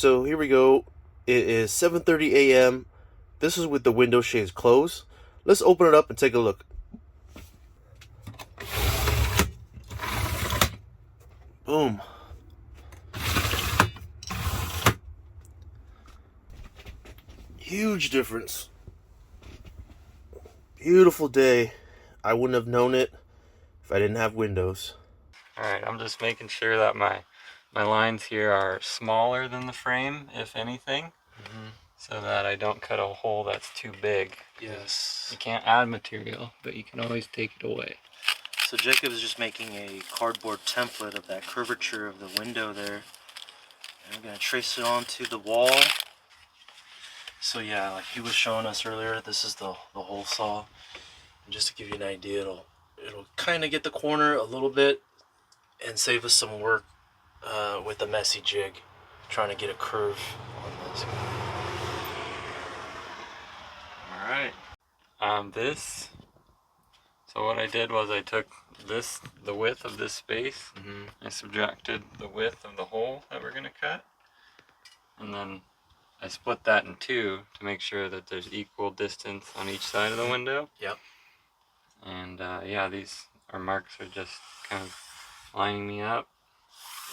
So here we go. It is 7:30 a.m. This is with the window shades closed. Let's open it up and take a look. Boom. Huge difference. Beautiful day. I wouldn't have known it if I didn't have windows. Alright, I'm just making sure that my lines here are smaller than the frame, if anything, so that I don't cut a hole that's too big. Yes. You can't add material, but you can always take it away. So Jacob is just making a cardboard template of that curvature of the window there. And I'm going to trace it onto the wall. So yeah, like he was showing us earlier, this is the hole saw. And just to give you an idea, it'll kind of get the corner a little bit and save us some work with the messy jig, trying to get a curve on this. Alright. So what I did was I took the width of this space, I subtracted the width of the hole that we're going to cut, and then I split that in two to make sure that there's equal distance on each side of the window. Yep. And yeah, our marks are just kind of lining me up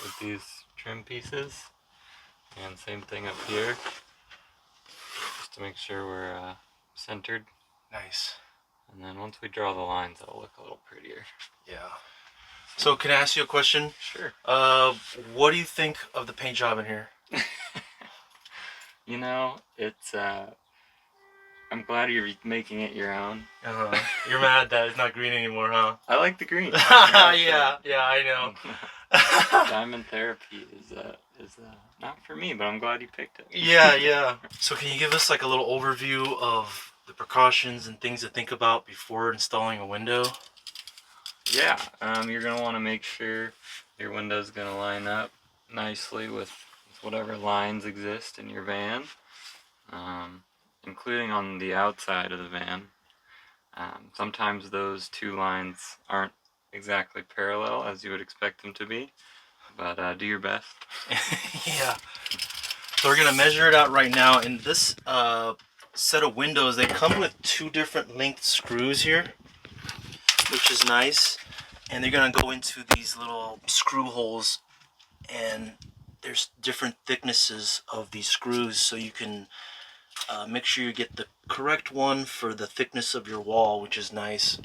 with these trim pieces. And same thing up here, just to make sure we're centered. Nice. And then once we draw the lines, it'll look a little prettier. Yeah. So can I ask you a question? Sure. What do you think of the paint job in here? You know, it's I'm glad you're making it your own. You're mad that it's not green anymore, huh? I like the green. yeah, I know. Diamond therapy is not for me, but I'm glad you picked it. Yeah. So can you give us like a little overview of the precautions and things to think about before installing a window? Yeah, you're gonna want to make sure your window's gonna line up nicely with whatever lines exist in your van, including on the outside of the van. Sometimes those two lines aren't exactly parallel as you would expect them to be, but do your best. Yeah. So we're gonna measure it out right now. In this set of windows, they come with two different length screws here, which is nice, and they're gonna go into these little screw holes, and there's different thicknesses of these screws, so you can make sure you get the correct one for the thickness of your wall, which is nice.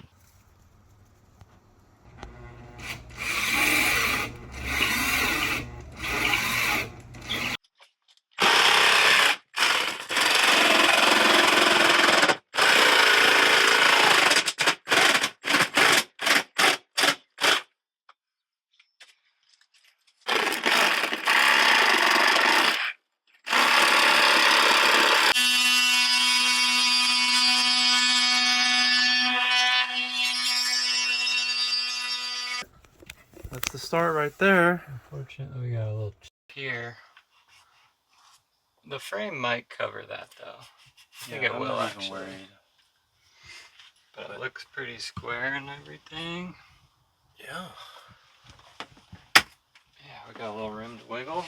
That's the start right there. Unfortunately, we got a little chip here. The frame might cover that though. I think it will actually. But it looks pretty square and everything. Yeah. Yeah, we got a little room to wiggle.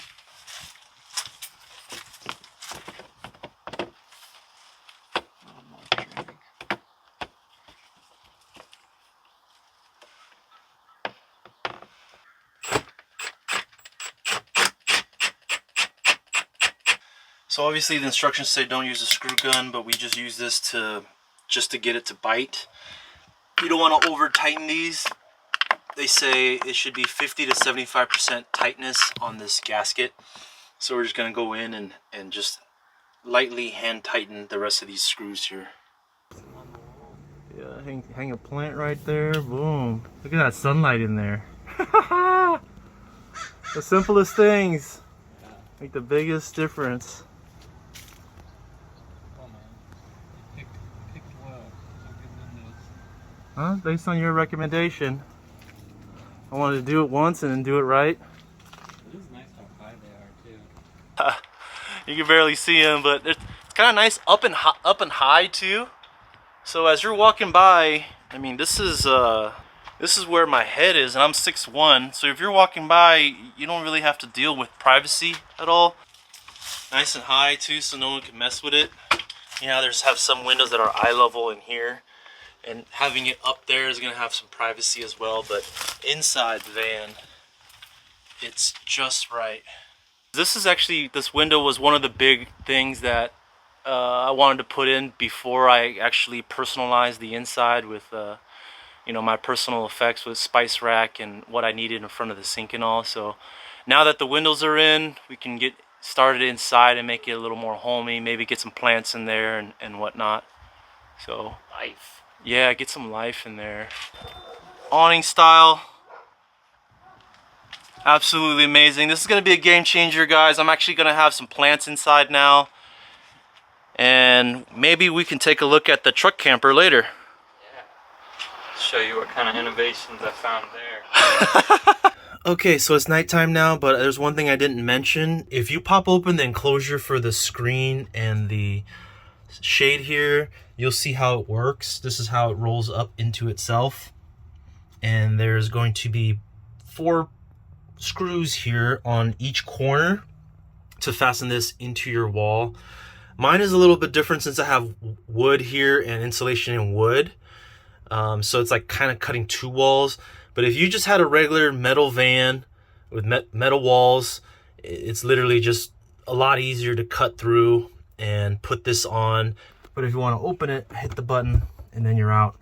So obviously the instructions say don't use a screw gun, but we just use this just to get it to bite. You don't want to over tighten these. They say it should be 50 to 75% tightness on this gasket. So we're just going to go in and just lightly hand tighten the rest of these screws here. Yeah, hang a plant right there. Boom. Look at that sunlight in there. The simplest things make the biggest difference. Huh? Based on your recommendation. I wanted to do it once and then do it right. It is nice how high they are too. You can barely see them, but it's kind of nice up and high too. So as you're walking by, I mean, this is where my head is, and I'm 6'1". So if you're walking by, you don't really have to deal with privacy at all. Nice and high too, so no one can mess with it. Yeah, have some windows that are eye level in here, and having it up there is gonna have some privacy as well. But inside the van, it's just right. This window was one of the big things that I wanted to put in before I actually personalized the inside with you know, my personal effects with spice rack and what I needed in front of the sink and all. So now that the windows are in, we can get started inside and make it a little more homey, maybe get some plants in there and whatnot. So Life. yeah, get some life in there. Awning style, absolutely amazing. This is going to be a game changer, guys. I'm actually going to have some plants inside now, and maybe we can take a look at the truck camper later. Show you what kind of innovations I found there. Okay, so it's nighttime now, but there's one thing I didn't mention. If you pop open the enclosure for the screen and the shade here, you'll see how it works. This is how it rolls up into itself. And there's going to be 4 screws here on each corner to fasten this into your wall. Mine is a little bit different since I have wood here and insulation in wood. So it's like kind of cutting 2 walls. But if you just had a regular metal van with metal walls, it's literally just a lot easier to cut through and put this on. But if you want to open it, hit the button and then you're out.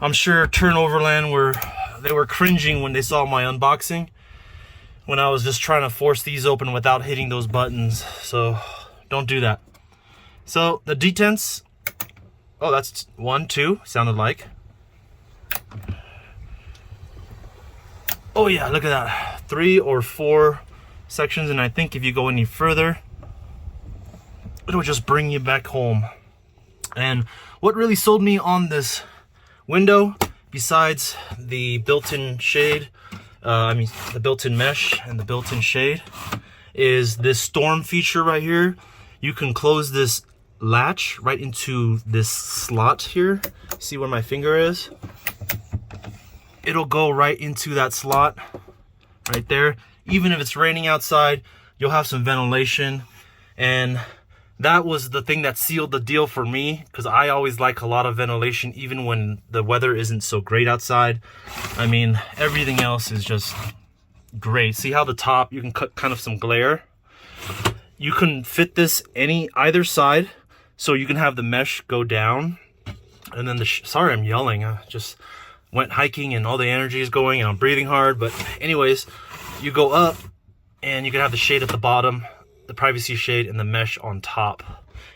I'm sure Tern Overland were cringing when they saw my unboxing, when I was just trying to force these open without hitting those buttons. So don't do that. So the detents, oh, that's 1, 2, sounded like. Oh yeah, look at that. 3 or 4 sections, and I think if you go any further, it'll just bring you back home. And what really sold me on this window, besides the built-in shade, the built-in mesh and the built-in shade, is this storm feature right here. You can close this latch right into this slot here. See where my finger is? It'll go right into that slot right there. Even if it's raining outside, you'll have some ventilation. And that was the thing that sealed the deal for me, because I always like a lot of ventilation even when the weather isn't so great outside. I mean, everything else is just great. See how the top, you can cut kind of some glare. You can fit this either side, so you can have the mesh go down. And then sorry, I'm yelling. I just went hiking and all the energy is going and I'm breathing hard. But anyways, you go up and you can have the shade at the bottom, the privacy shade, and the mesh on top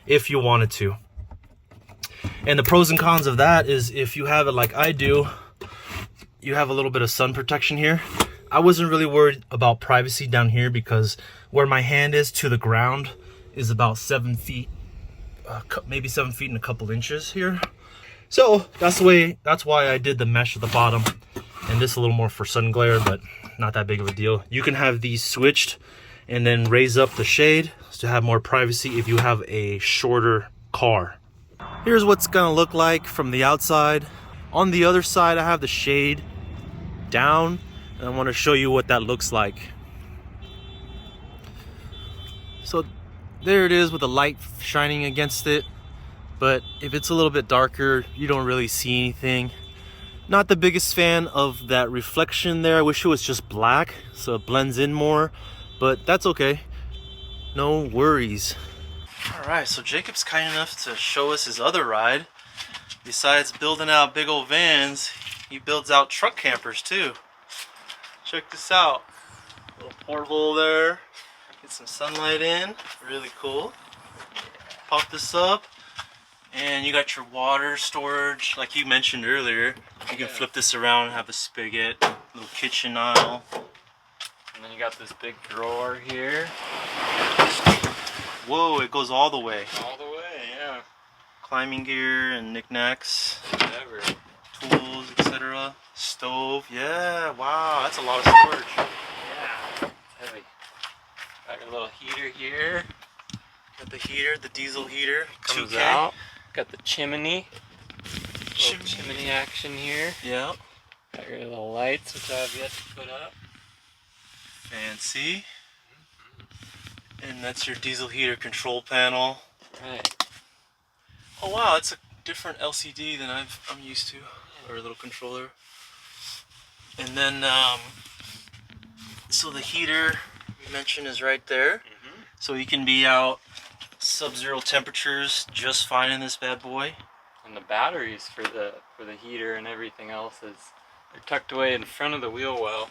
if you wanted to. And the pros and cons of that is, if you have it like I do, you have a little bit of sun protection here. I wasn't really worried about privacy down here because where my hand is to the ground is about 7 feet, maybe 7 feet and a couple inches here. So that's why I did the mesh at the bottom, and this a little more for sun glare, but not that big of a deal. You can have these switched and then raise up the shade to have more privacy if you have a shorter car. Here's what's gonna look like from the outside. On the other side, I have the shade down, and I want to show you what that looks like. So there it is with the light shining against it. But if it's a little bit darker, you don't really see anything. Not the biggest fan of that reflection there. I wish it was just black so it blends in more, but that's okay. No worries. All right, so Jacob's kind enough to show us his other ride. Besides building out big old vans, he builds out truck campers too. Check this out. Little porthole there. Get some sunlight in. Really cool. Pop this up. And you got your water storage, like you mentioned earlier. You can flip this around and have a spigot, little kitchen aisle. And then you got this big drawer here. Whoa, it goes all the way. All the way, yeah. Climbing gear and knickknacks, Whatever. tools, etc. Stove, yeah, wow, that's a lot of storage. Yeah, it's heavy. Got a little heater here. Got the heater, the diesel heater, Comes 2K. out. Got the chimney. Little chimney action here. Yeah. Got your little lights, which I have yet to put up. Fancy. And that's your diesel heater control panel. Right. Oh wow, it's a different LCD than I'm used to, or a little controller. And then, so the heater we mentioned is right there. So you can be out sub-zero temperatures just fine in this bad boy. And the batteries for the heater and everything else they're tucked away in front of the wheel well.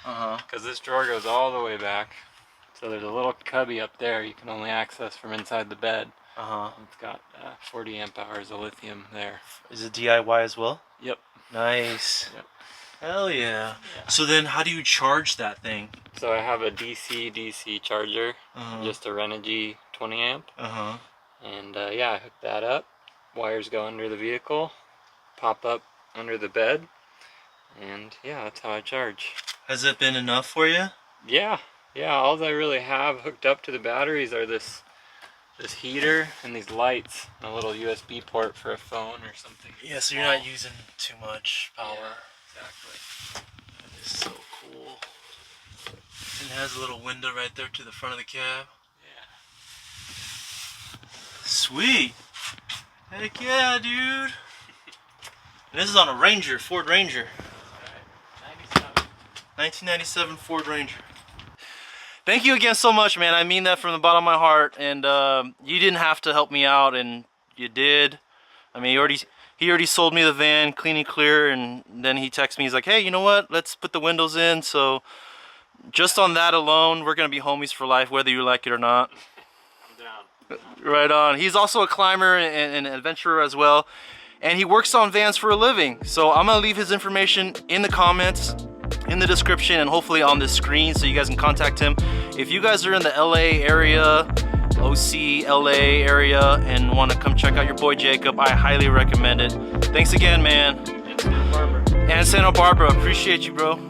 Because this drawer goes all the way back. So there's a little cubby up there you can only access from inside the bed. It's got 40 amp hours of lithium there. Is it DIY as well? Yep. Nice. Yep. Hell yeah. So then how do you charge that thing? So I have a DC charger, just a Renogy 20 amp. And yeah, I hooked that up. Wires go under the vehicle, pop up under the bed, and yeah, that's how I charge. Has it been enough for you? Yeah, all I really have hooked up to the batteries are this heater and these lights, and a little USB port for a phone or something. Yeah, so you're not using too much power. Yeah, exactly. That is so cool. And it has a little window right there to the front of the cab. Yeah. Sweet. Heck yeah, dude. And this is on a Ranger, Ford Ranger. 1997 Ford Ranger. Thank you again so much, man. I mean that from the bottom of my heart. And you didn't have to help me out, and you did. I mean, he already sold me the van clean and clear, and then he texted me. He's like, hey, you know what? Let's put the windows in. So just on that alone, we're gonna be homies for life, whether you like it or not. I'm down. Right on. He's also a climber and an adventurer as well, and he works on vans for a living. So I'm gonna leave his information in the comments, in the description, and hopefully on the screen so you guys can contact him. If you guys are in the LA area, OC, LA area, and want to come check out your boy Jacob, I highly recommend it. Thanks again, man. And Santa Barbara. And Santa Barbara, appreciate you, bro.